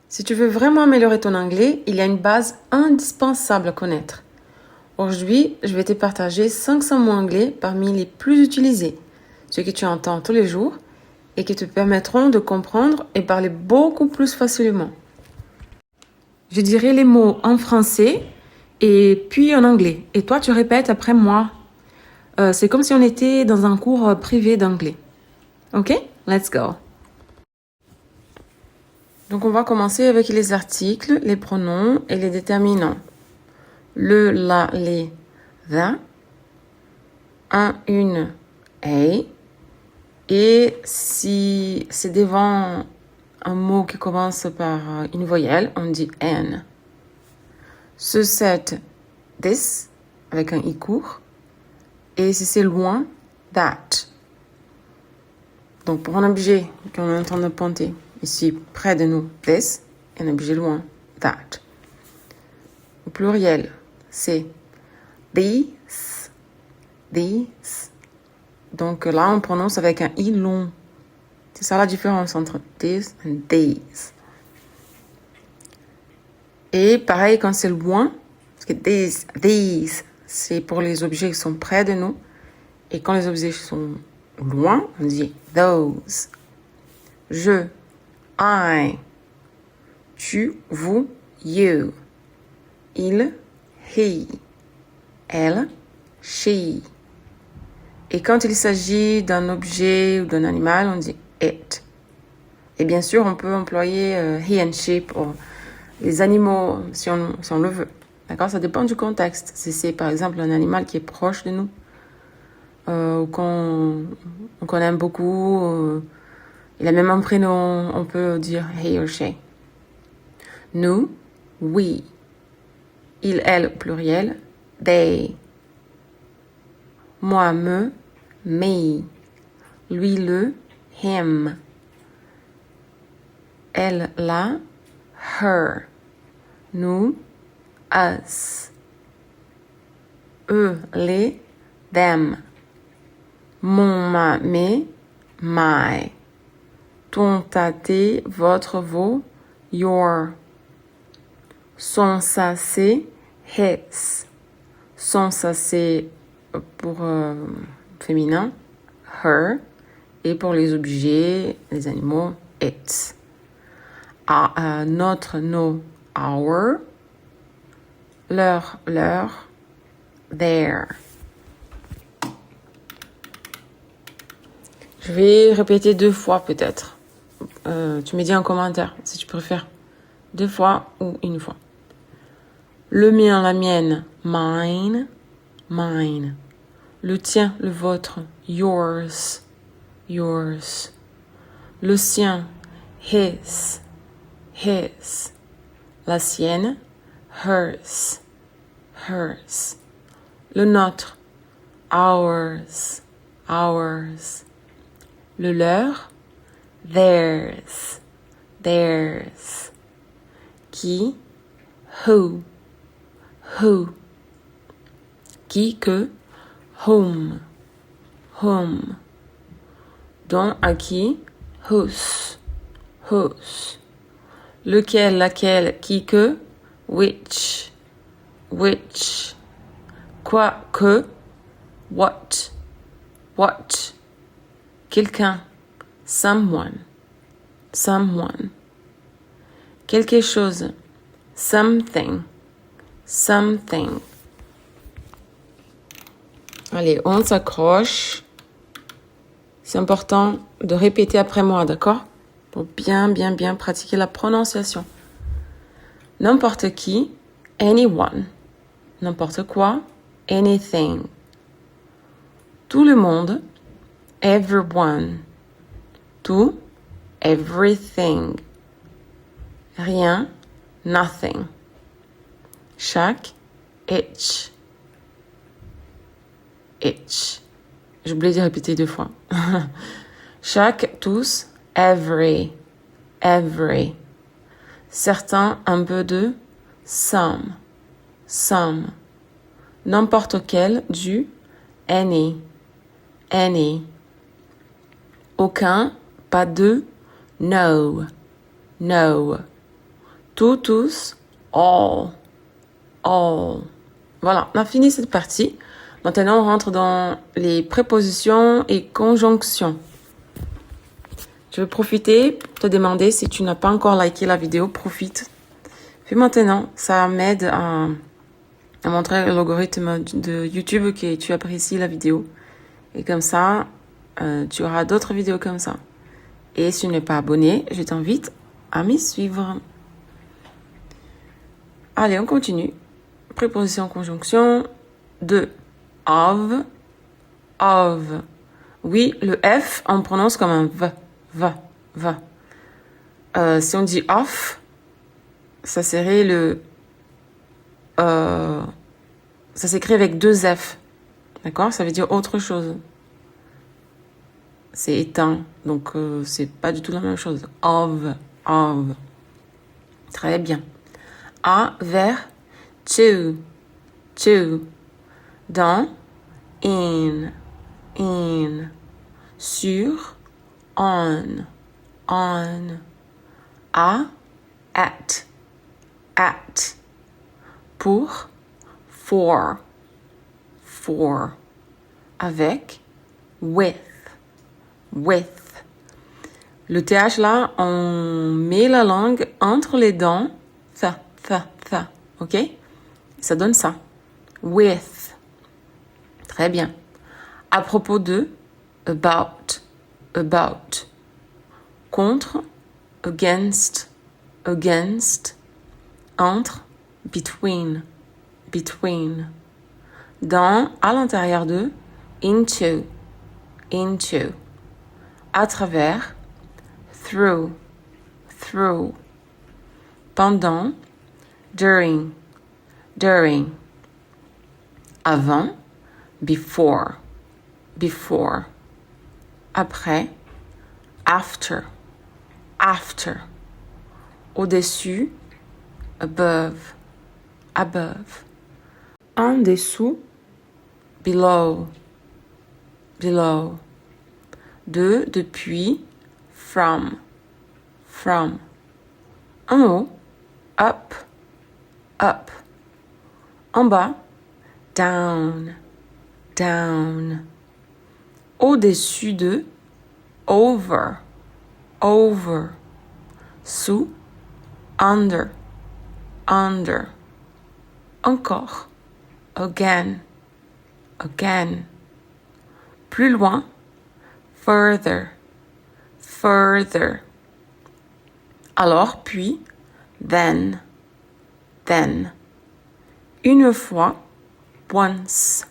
Si tu veux vraiment améliorer ton anglais, il y a une base indispensable à connaître. Aujourd'hui, je vais te partager 500 mots anglais parmi les plus utilisés, ceux que tu entends tous les jours et qui te permettront de comprendre et parler beaucoup plus facilement. Je dirai les mots en français et puis en anglais. Et toi, tu répètes après moi. C'est comme si on était dans un cours privé d'anglais. Ok? Let's go. Donc, on va commencer avec les articles, les pronoms et les déterminants. Le, la, les, the. Un, une, a. Et si c'est devant un mot qui commence par une voyelle, on dit n. Ce, cette, this, avec un i court. Et si c'est loin, that. Donc, pour un objet qu'on est en train de pointer, ici, près de nous, this, et un objet loin, that. Au pluriel, c'est these, these. Donc là, on prononce avec un i long. C'est ça la différence entre this and these. Et pareil, quand c'est loin, parce que these, c'est pour les objets qui sont près de nous. Et quand les objets sont loin, on dit those. Je, I. Tu, vous, you. Il, he. Elle, she. Et quand il s'agit d'un objet ou d'un animal, on dit it. Et bien sûr, on peut employer he and she pour les animaux si on le veut. D'accord? Ça dépend du contexte. Si c'est par exemple un animal qui est proche de nous, ou qu'on aime beaucoup, il a même un prénom, on peut dire he or she. Nous, we. Il, elle, pluriel, they. Moi, me, me. Lui, le, him. Elle, la, her. Nous, us. Eux, les, them. Mon, ma, mes, my. Ton, ta, tes, votre, vos, your. Son, sa, ses, his. Son, sa, c'est pour féminin, her. Et pour les objets, les animaux, it. Notre, nos, our. Leur, their. Je vais répéter 2 fois peut-être. Tu me dis en commentaire si tu préfères 2 fois ou 1 fois. Le mien, la mienne, mine, mine. Le tien, le vôtre, yours, yours. Le sien, his, his. La sienne, hers, hers. Le nôtre, ours, ours. Le leur, theirs, theirs. Qui, who, who. Qui, que, whom, whom. Dont, à qui, whose, whose. Lequel, laquelle, qui, que, which, which. Quoi, que, what, what. Quelqu'un, someone, someone. Quelque chose, something, something. Allez, on s'accroche. C'est important de répéter après moi, d'accord? Pour bien pratiquer la prononciation. N'importe qui, anyone. N'importe quoi, anything. Tout le monde, everyone. Tout, everything. Rien, nothing. Chaque, each. Each. J'ai oublié de répéter 2 fois. Chaque, tous, every. Every. Certains, un peu de, some. Some. N'importe quel, du, any. Any. Aucun, pas de, no. No. Tout, tous, all. All. Voilà, on a fini cette partie. Maintenant, on rentre dans les prépositions et conjonctions. Je vais profiter pour te demander si tu n'as pas encore liké la vidéo, profite. Puis maintenant, ça m'aide à montrer à l'algorithme de YouTube que tu apprécies la vidéo. Et comme ça, tu auras d'autres vidéos comme ça. Et si tu n'es pas abonné, je t'invite à m'y suivre. Allez, on continue. Préposition conjonction de of, of. Oui, le F, on prononce comme un V. Si on dit off, ça serait ça s'écrit avec 2 F. D'accord? Ça veut dire autre chose. C'est éteint. Donc, c'est pas du tout la même chose. Of. Très bien. A vers to. Dans, in. Sur, on. À, at. Pour, for. Avec, with. Le TH là, on met la langue entre les dents. Fa. Ok? Ça donne ça. With. Très bien. À propos de, about. Contre, against. Entre, between. Dans, à l'intérieur de, into. À travers, through. Pendant, during. Avant, before. Après, after. Au-dessus, above. En dessous, below. De, depuis, from. En haut, up. En bas, down. Au-dessus de, over. Sous, under. Encore, again. Plus loin, further. Alors, puis, then. Une fois, once.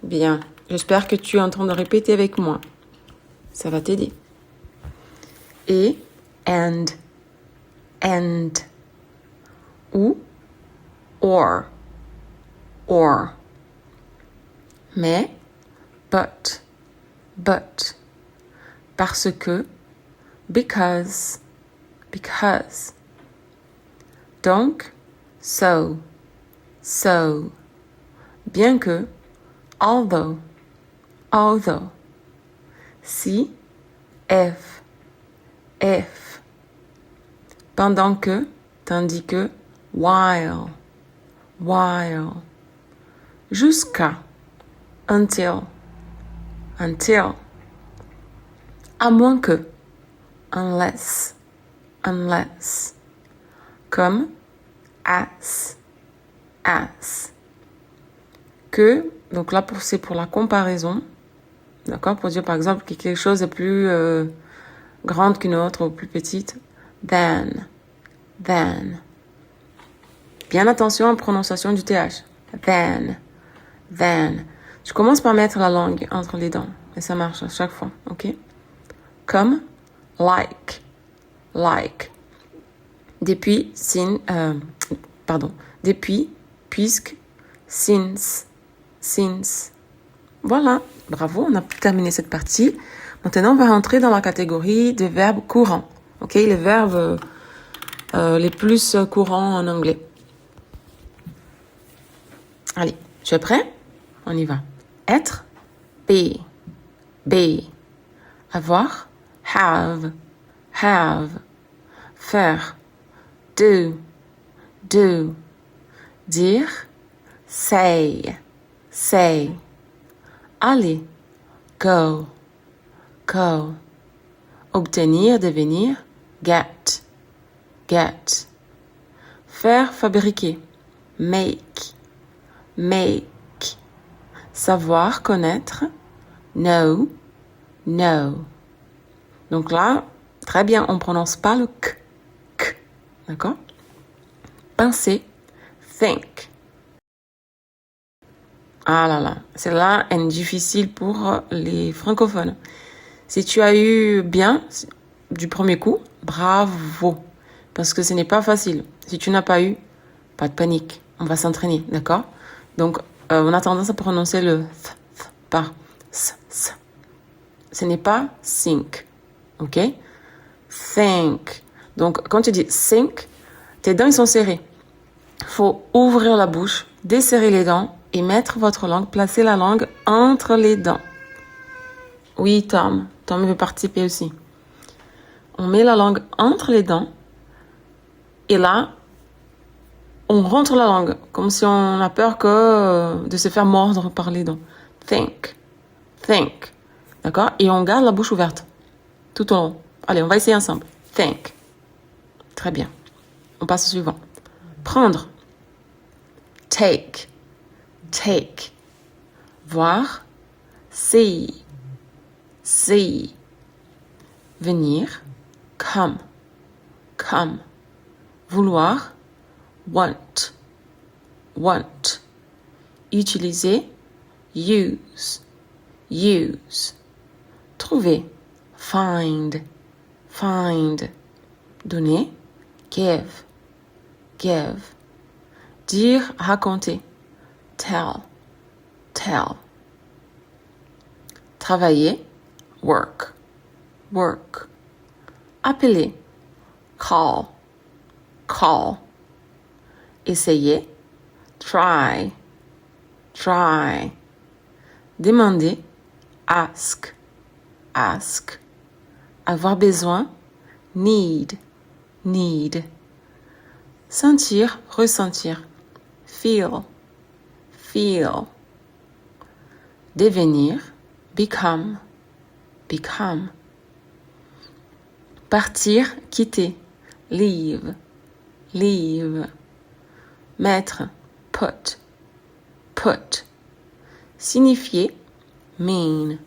Bien, j'espère que tu es en train de répéter avec moi. Ça va t'aider. Et, and. Ou, or. Mais, but. Parce que, because. Donc, so. Bien que, although. Si, if. Pendant que, tandis que, while. Jusqu'à, until. À moins que, unless. Comme, as. Que, donc là c'est pour la comparaison, d'accord, pour dire par exemple que quelque chose est plus grande qu'une autre ou plus petite, than. Bien attention à la prononciation du TH. Than. Tu commences par mettre la langue entre les dents et ça marche à chaque fois, ok? Comme, like. Depuis, depuis, puisque, since. Voilà, bravo, on a terminé cette partie. Maintenant, on va rentrer dans la catégorie des verbes courants. Ok, les verbes les plus courants en anglais. Allez, tu es prêt? On y va. Être, be. Avoir, have. faire. Do, do. Dire, say, say. Aller, go, go. Obtenir, devenir, get, get. Faire, fabriquer, make, make. Savoir, connaître, know, know. Donc là, très bien, on ne prononce pas le k. D'accord? Penser, think. Ah là là, celle-là est difficile pour les francophones. Si tu as eu bien du premier coup, bravo. Parce que ce n'est pas facile. Si tu n'as pas eu, pas de panique. On va s'entraîner, d'accord? Donc, on a tendance à prononcer le th par s. Ce n'est pas think, ok? Think. Donc, quand tu dis think, tes dents ils sont serrées. Il faut ouvrir la bouche, desserrer les dents et mettre votre langue, placer la langue entre les dents. Oui, Tom veut participer aussi. On met la langue entre les dents et là, on rentre la langue comme si on a peur de se faire mordre par les dents. Think, think. D'accord? Et on garde la bouche ouverte tout au long. Allez, on va essayer ensemble. Think. Très bien. On passe au suivant. Prendre. Take. Take. Voir. See. See. Venir. Come. Come. Vouloir. Want. Want. Utiliser. Use. Use. Trouver. Find. Find. Donner. Give. Give. Dire, raconter. Tell. Tell. Travailler. Work. Work. Appeler. Call. Call. Essayer. Try. Try. Demander. Ask. Ask. Avoir besoin. Need. Need. Sentir, ressentir. Feel. Feel. Devenir. Become. Become. Partir, quitter. Leave. Leave. Mettre. Put. Put. Signifier. Mean.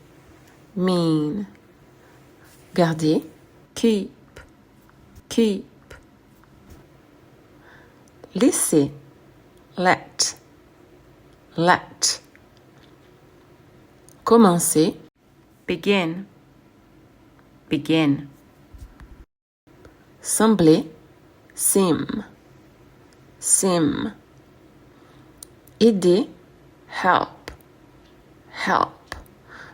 Mean. Garder. Keep. Keep. Laisser. Let. Let. Commencer. Begin. Begin. Sembler. Seem. Seem. Aider. Help. Help.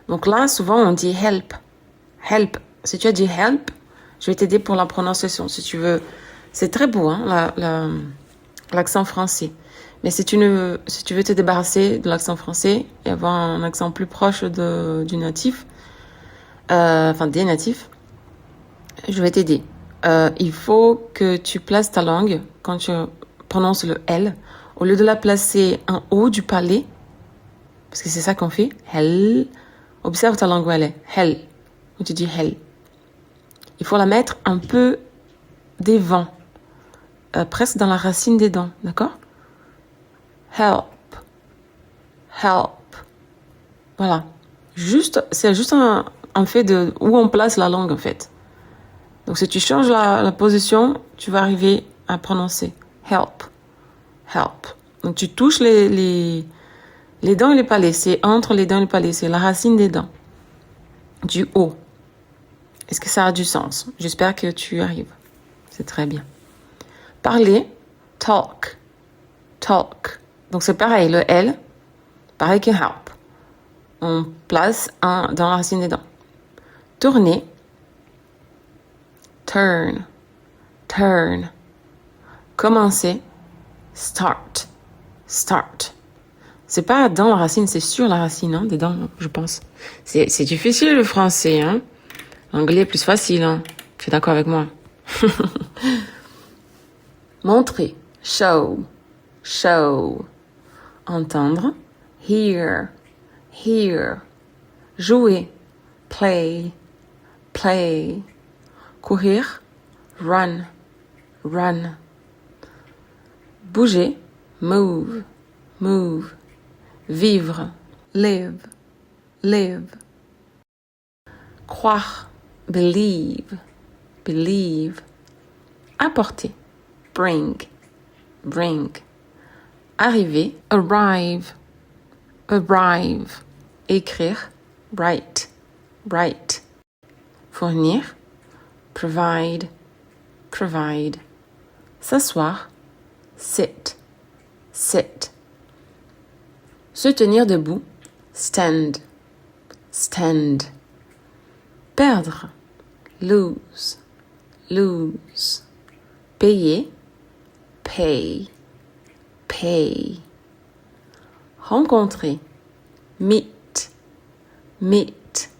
Donc là, souvent, on dit help. Help. Si tu as dit help, je vais t'aider pour la prononciation, si tu veux. C'est très beau, hein, l'accent français. Mais si tu veux te débarrasser de l'accent français et avoir un accent plus proche du natif, des natifs, je vais t'aider. Il faut que tu places ta langue, quand tu prononces le L, au lieu de la placer en haut du palais, parce que c'est ça qu'on fait, hell, observe ta langue où elle est, hell, où tu dis hell. Il faut la mettre un peu devant, presque dans la racine des dents, d'accord? Help, help. Voilà. C'est juste un fait de où on place la langue, en fait. Donc, si tu changes la position, tu vas arriver à prononcer help, help. Donc, tu touches les dents et les palais. C'est entre les dents et les palais. C'est la racine des dents. Du haut. Est-ce que ça a du sens? J'espère que tu arrives. C'est très bien. Parler, talk, talk. Donc, c'est pareil. Le L, pareil que help. On place un dans la racine des dents. Tourner, turn, turn. Commencer, start, start. C'est pas dans la racine, c'est sur la racine, hein, des dents, je pense. C'est difficile le français, hein. L'anglais est plus facile, hein. Tu es d'accord avec moi? Montrer, show, show. Entendre, hear, hear. Jouer, play, play. Courir, run, run. Bouger, move, move. Vivre, live, live. Croire, believe, believe. Apporter, bring, bring. Arriver, arrive, arrive. Écrire, write, write. Fournir, provide, provide. S'asseoir, sit, sit. Se tenir debout, stand, stand. Perdre, lose, lose. Payer, pay, pay. Rencontrer, meet, meet.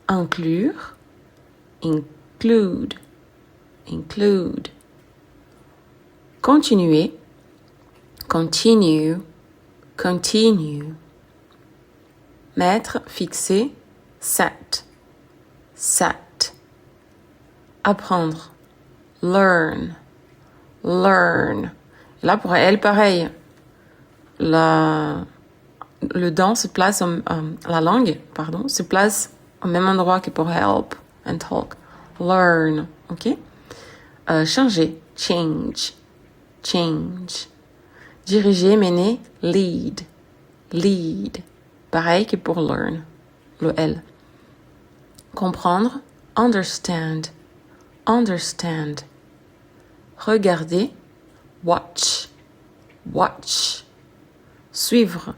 Inclure, include, include. Continuer, continue, continue. Mettre, fixer, set, set. Apprendre, learn, learn. Là, pour elle, pareil. Le dans se place, la langue, pardon, se place au même endroit que pour help and talk. Learn, ok? Changer, change, change. Diriger, mener, lead, lead. Pareil que pour learn, le L. Comprendre, understand, understand. Regarder, watch, watch. Suivre,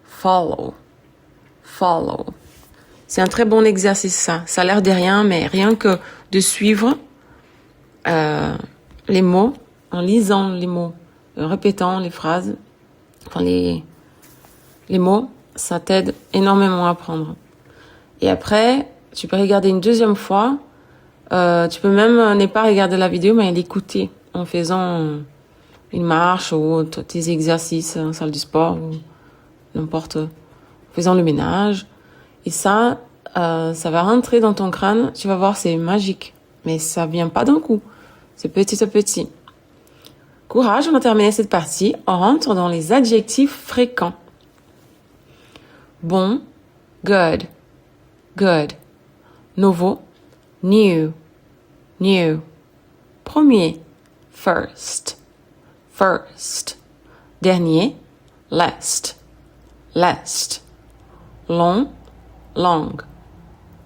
follow, follow. C'est un très bon exercice, ça. Ça a l'air de rien, mais rien que de suivre les mots, en lisant les mots, en répétant les phrases, enfin les mots, ça t'aide énormément à apprendre. Et après, tu peux regarder une deuxième fois. Tu peux même ne pas regarder la vidéo, mais l'écouter en faisant une marche ou tes exercices en salle du sport ou n'importe, en faisant le ménage. Et ça va rentrer dans ton crâne. Tu vas voir, c'est magique. Mais ça vient pas d'un coup. C'est petit à petit. Courage, on a terminé cette partie. On rentre dans les adjectifs fréquents. Bon, good, good. Nouveau, new, new. Premier, first, first. Dernier, last, last. Long, long,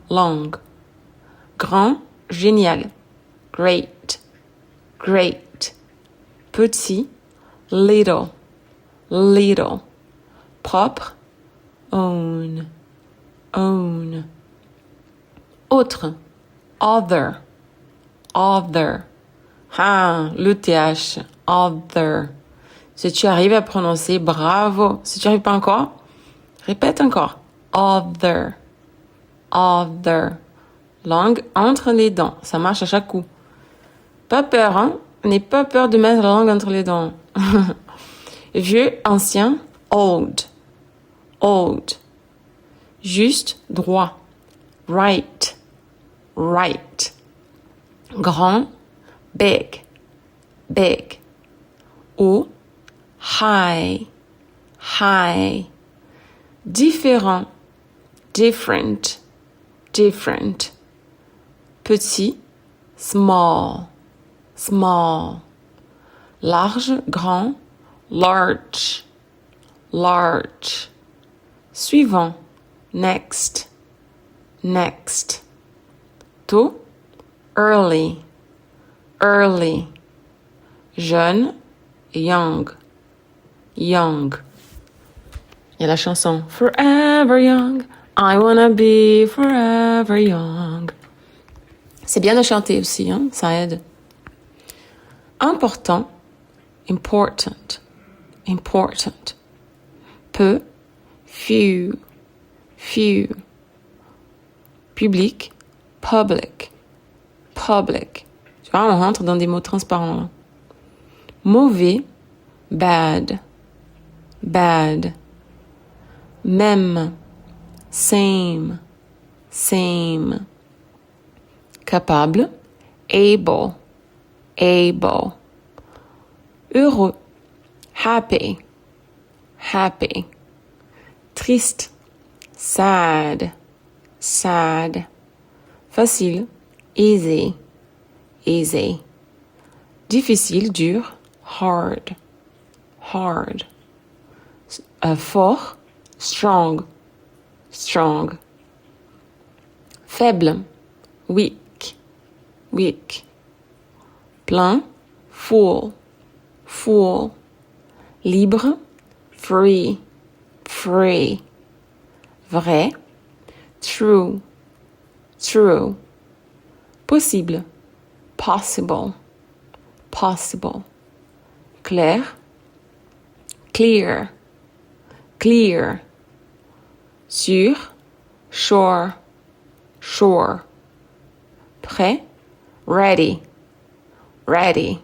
long. Grand, génial, great, great. Petit, little, little. Propre, own, own. Autre, other, other. Ah, le TH, other. Si tu arrives à prononcer, bravo. Si tu n'arrives pas encore, répète encore. Other, other. Langue entre les dents. Ça marche à chaque coup. Pas peur, hein? N'aie pas peur de mettre la langue entre les dents. Vieux, ancien, old, old. Juste, droit, right, right. Grand, big, big. Haut, high, high. Différent, different, different. Petit, small, small. Large, grand, large, large. Suivant, next, next. Tôt, early, early. Jeune, young, young. Il y a la chanson Forever Young, I wanna be forever young. C'est bien de chanter aussi, hein, ça aide. Important, important, important. Peu, few, few. Public, public, public. Tu vois, on rentre dans des mots transparents là. Mauvais, bad, bad. Même, same, same. Capable, able, able. Heureux, happy, happy. Triste, sad, sad. Facile, easy, easy. Difficile, dur, hard, hard. Fort, strong, strong. Faible, weak, weak. Plein, full, full. Libre, free, free. Vrai, true, true. Possible, possible, possible. Clair, clear, clear. Sûr, sure, sure. Prêt, ready, ready.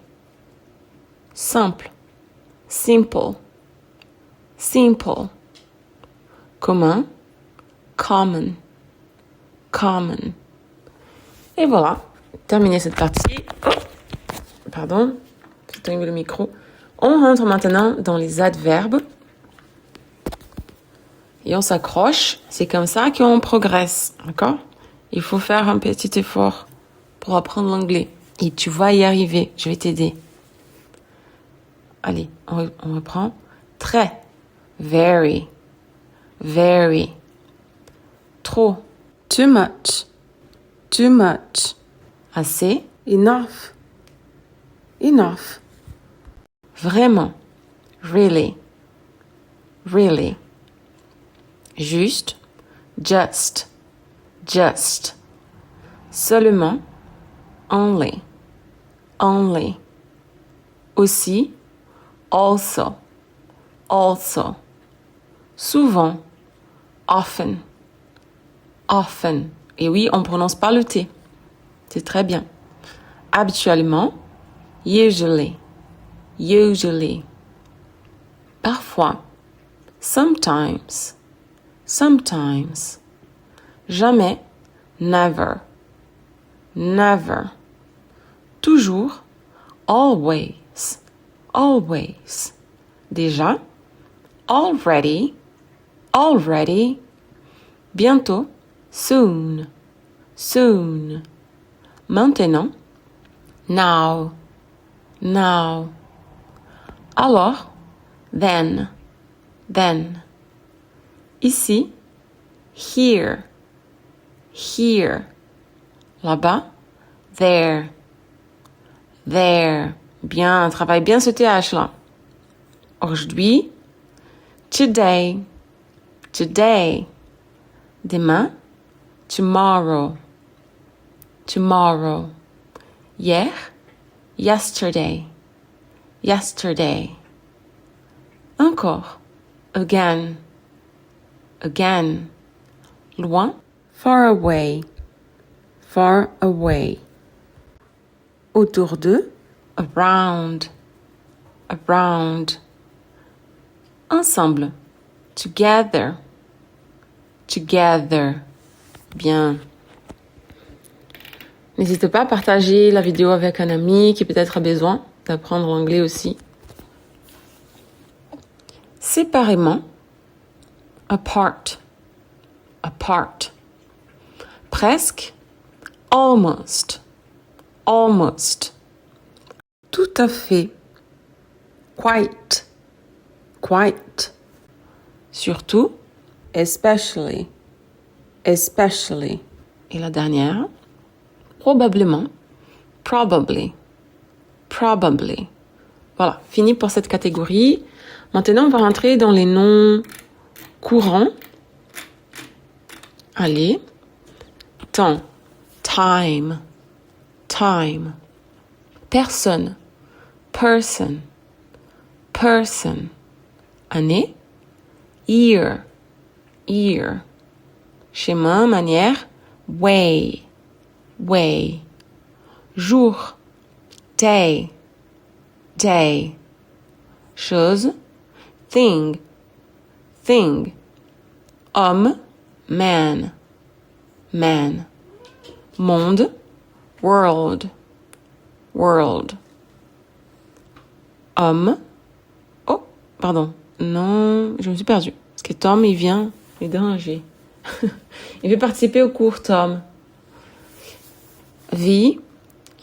Simple, simple, simple. Commun, common, common. Et voilà, terminé cette partie. Oh, pardon, j'ai tombé le micro. On rentre maintenant dans les adverbes. Et on s'accroche. C'est comme ça qu'on progresse, d'accord? Il faut faire un petit effort pour apprendre l'anglais. Et tu vas y arriver. Je vais t'aider. Allez, on reprend. Très, very, very. Trop, too much, too much. Assez, enough, enough. Vraiment, really, really. Juste, just, just. Seulement, only, only. Aussi, also, also. Souvent, often, often. Et oui, on ne prononce pas le T. C'est très bien. Habituellement, usually, usually. Parfois, sometimes, sometimes. Jamais, never, never. Toujours, always, always. Déjà, already, already. Bientôt, soon, soon. Maintenant, now, now. Alors, then, then. Ici, here, here. Là-bas, there, there. Bien, travaille bien ce TH là. Aujourd'hui, today, today. Demain, tomorrow, tomorrow. Hier, yesterday, yesterday. Encore, again, again. Loin, far away, far away. Autour de, around, around. Ensemble, together, together. Bien. N'hésite pas à partager la vidéo avec un ami qui peut-être a besoin d'apprendre l'anglais aussi. Séparément, apart, apart. Presque, almost, almost. Tout à fait, quite, quite. Surtout, especially, especially. Et la dernière, probablement, probably, probably. Voilà, fini pour cette catégorie. Maintenant, on va rentrer dans les noms courants. Allez. Temps, time, time. Personne, person, person. Année, year, year. Chemin, manière, way, way. Jour, day, day. Chose, thing, thing. Homme, man, man. Monde, world, world. Homme. Oh, pardon. Non, je me suis perdue. Parce que Tom, il vient me déranger. Il veut participer au cours, Tom. Vie,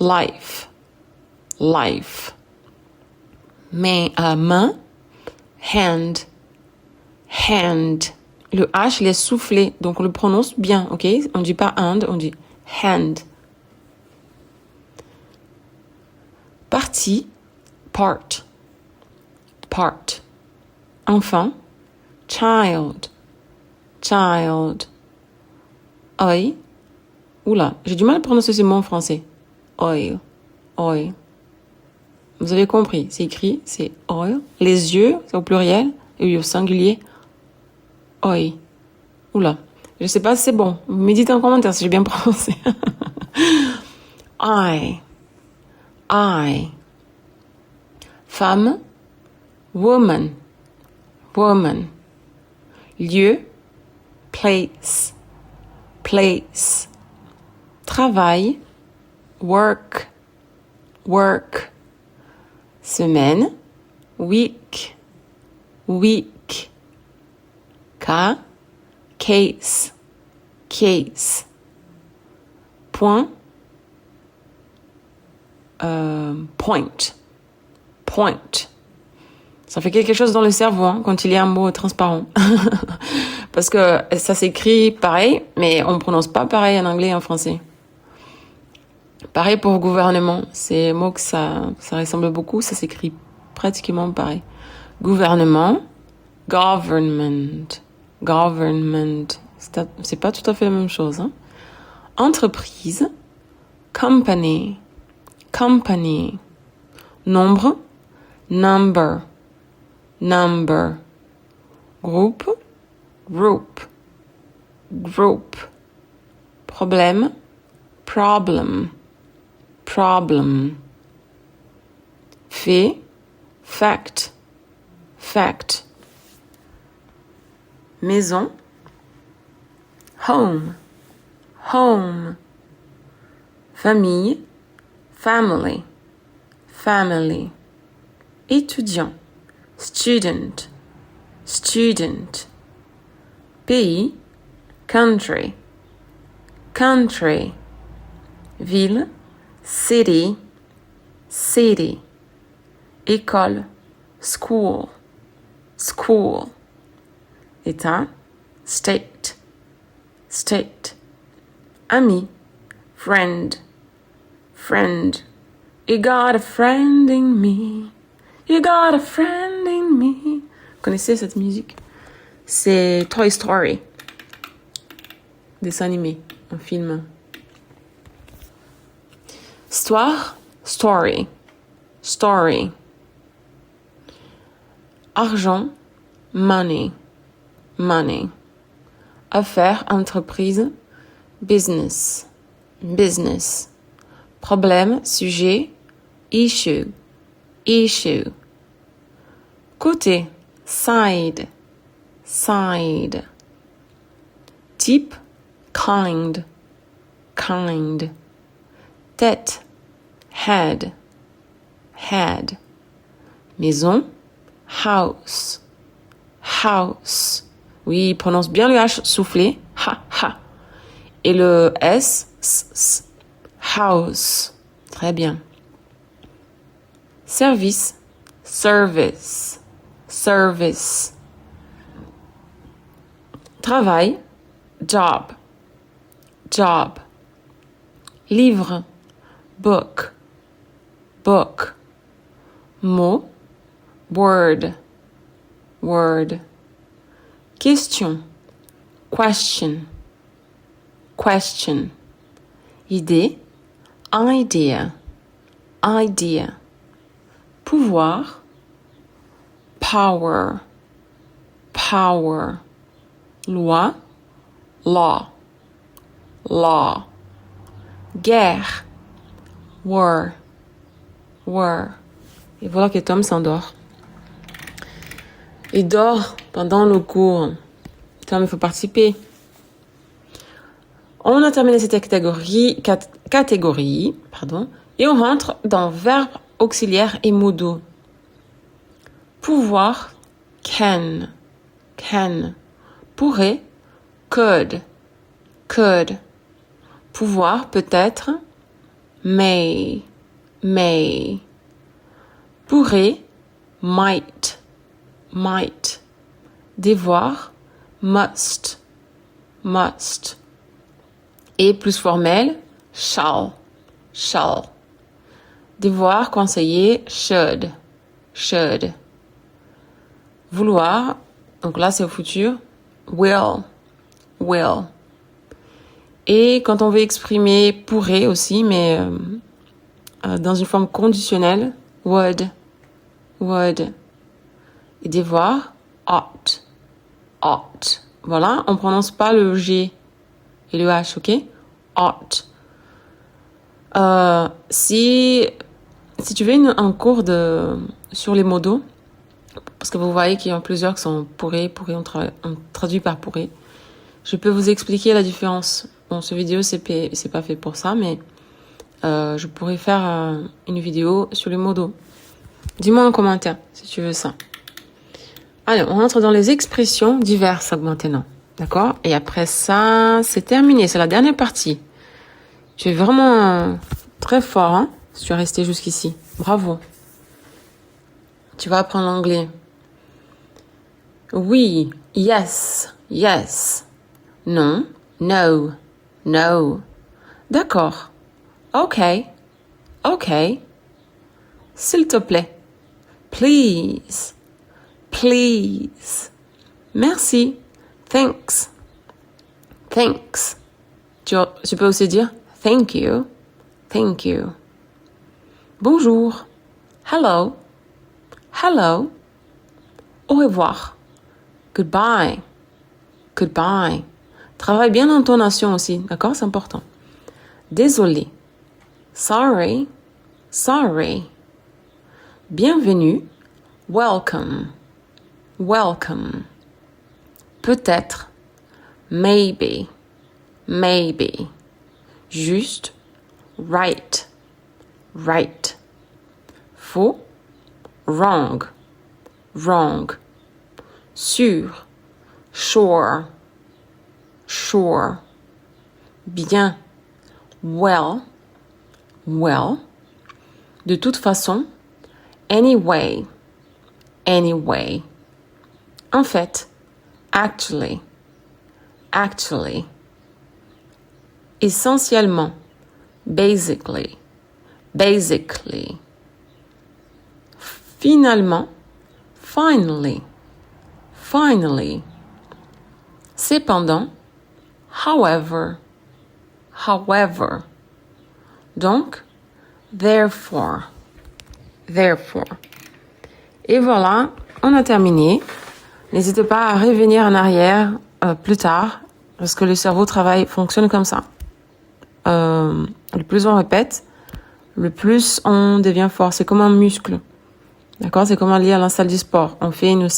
life, life. Main, hand, hand. Le H, il est soufflé, donc on le prononce bien, ok? On ne dit pas hand, on dit hand. Partie, part, part. Enfant, child, child. Œil, oula, j'ai du mal à prononcer ce mot en français. Oil, oil. Vous avez compris, c'est écrit, c'est oil. Les yeux, c'est au pluriel, et au singulier, oil. Oula, je sais pas si c'est bon. Vous me dites en commentaire si j'ai bien prononcé. I. Femme, woman, woman. Lieu, place, place. Travail, work, work. Semaine, week, week. Cas, case, case. Point, point, point. Ça fait quelque chose dans le cerveau hein, quand il y a un mot transparent. Parce que ça s'écrit pareil, mais on ne prononce pas pareil en anglais et en français. Pareil pour gouvernement. C'est un mot que ça ressemble beaucoup, ça s'écrit pratiquement pareil. Gouvernement, government, government. C'est pas tout à fait la même chose. Hein. Entreprise, company, company. Nombre, number, number. Groupe, group, group. Problème, problem, problem. Fait, fact, fact. Maison, home, home. Famille, family, family. Étudiant, student, student. Pays, country, country. Ville, city, city. École, school, school. État, state, state. Ami, friend, friend. You got a friend in me. You got a friend in me. Vous connaissez cette musique? C'est Toy Story. Dessin animé, un film. Histoire, story, story. Argent, money, money. Affaire, entreprise, business, business. Problème, sujet, issue, issue. Côté, side, side. Type, kind, kind. Tête, head, head. Maison, house, house. Oui, il prononce bien le H soufflé, ha, ha. Et le S, s, house. Très bien. Service, service, service. Travail, job, job. Livre, book, book. Mot, word, word. Question, question, question. Idée, idea, idea. Pouvoir, power, power. Loi, law, law. Guerre, war, were. Et voilà que Tom s'endort. Il dort pendant le cours. Tom, il faut participer. On a terminé cette catégorie, et on rentre dans verbe auxiliaire et mots doux. Pouvoir, can. Pourrait, could. Pouvoir, peut-être, may. Pourrait, might. Devoir, must. Et plus formel, shall. Devoir, conseiller, should. Vouloir, donc là c'est au futur, will. Et quand on veut exprimer pourrait aussi, mais dans une forme conditionnelle, would. Et devoir, ought. Voilà, on prononce pas le G et le H, ok? Ought. Si tu veux un cours sur les mots doux, parce que vous voyez qu'il y en a plusieurs qui sont pourrait, on traduit par pourrait, je peux vous expliquer la différence. Bon, cette vidéo, c'est pas fait pour ça, mais je pourrais faire une vidéo sur les mots doux. Dis-moi en commentaire si tu veux ça. Allez, on rentre dans les expressions diverses maintenant. D'accord? Et après ça, c'est terminé. C'est la dernière partie. Tu es vraiment très fort, hein, si tu es resté jusqu'ici. Bravo. Tu vas apprendre l'anglais. Oui, yes. Non, no. D'accord. Ok. S'il te plaît. Please. Merci. Thanks. Tu peux aussi dire thank you. Bonjour. Hello. Au revoir. Goodbye. Travaille bien l'intonation aussi, d'accord? C'est important. Désolé. Sorry. Bienvenue. Welcome. Peut-être. Maybe. Juste. Right. Faux. Wrong. Sûr. Sure. Bien. Well. De toute façon. Anyway. En fait. Actually. Essentiellement. Basically. Finalement. Finally. Cependant. However. Donc. Therefore. Et voilà, on a terminé. N'hésitez pas à revenir en arrière plus tard, parce que le cerveau fonctionne comme ça. Le plus on répète, le plus on devient fort. C'est comme un muscle. D'accord? C'est comme aller à la salle du sport. On fait une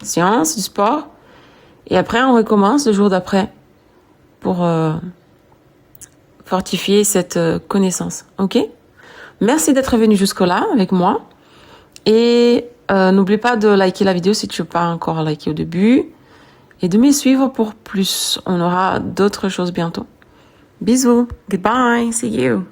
séance du sport et après on recommence le jour d'après pour fortifier cette connaissance. Ok? Merci d'être venu jusque-là avec moi. Et n'oublie pas de liker la vidéo si tu n'as pas encore liké au début. Et de me suivre pour plus. On aura d'autres choses bientôt. Bisous. Goodbye. See you.